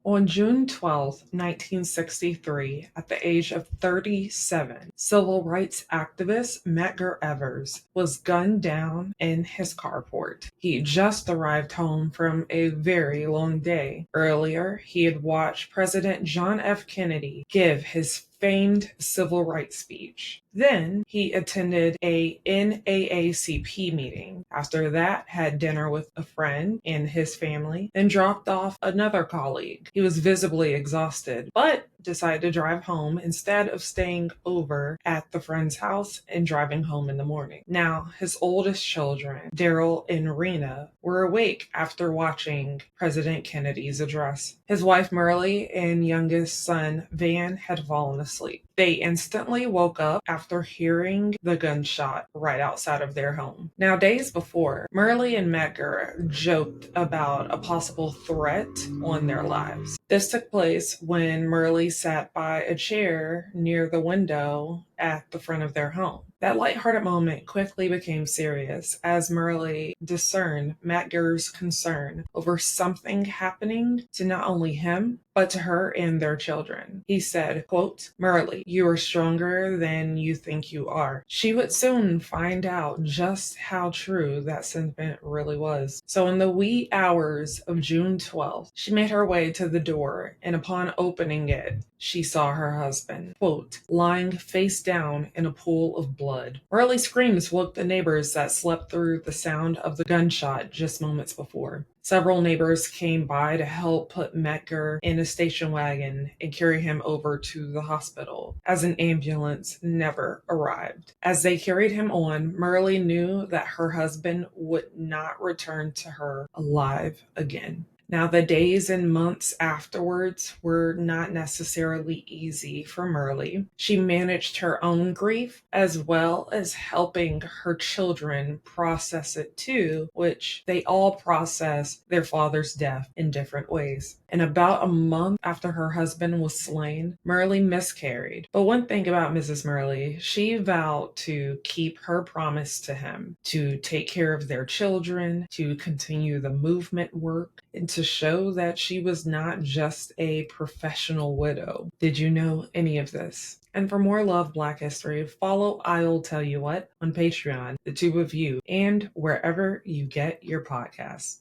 On June 12, 1963, at the age of 37, civil rights activist Medgar Evers was gunned down in his carport. He just arrived home from a very long day. Earlier, he had watched President John F. Kennedy give his famed civil rights speech. Then he attended a NAACP meeting. After that, had dinner with a friend and his family, then dropped off another colleague. He was visibly exhausted, but decided to drive home instead of staying over at the friend's house and driving home in the morning. Now, his oldest children, Daryl and Rena, were awake after watching President Kennedy's address. His wife Myrlie and youngest son Van had fallen asleep. They instantly woke up after hearing the gunshot right outside of their home. Now, days before, Myrlie and Medgar joked about a possible threat on their lives. This took place when Myrlie sat by a chair near the window at the front of their home. That lighthearted moment quickly became serious as Myrlie discerned Medgar's concern over something happening to not only him, but to her and their children. He said, quote, "Myrlie, you are stronger than you think you are." She would soon find out just how true that sentiment really was. So in the wee hours of June 12th, she made her way to the door, and upon opening it, she saw her husband, quote, lying face down in a pool of blood. Myrlie screams woke the neighbors that slept through the sound of the gunshot just moments before. Several neighbors came by to help put Medgar in a station wagon and carry him over to the hospital, as an ambulance never arrived. As they carried him on, Myrlie knew that her husband would not return to her alive again. Now, the days and months afterwards were not necessarily easy for Myrlie. She managed her own grief as well as helping her children process it too, which they all process their father's death in different ways. And about a month after her husband was slain, Myrlie miscarried. But one thing about Mrs. Myrlie, she vowed to keep her promise to him, to take care of their children, to continue the movement work, and to show that she was not just a professional widow. Did you know any of this? And for more Love Black History, follow I'll Tell You What on Patreon, the two of you, and wherever you get your podcasts.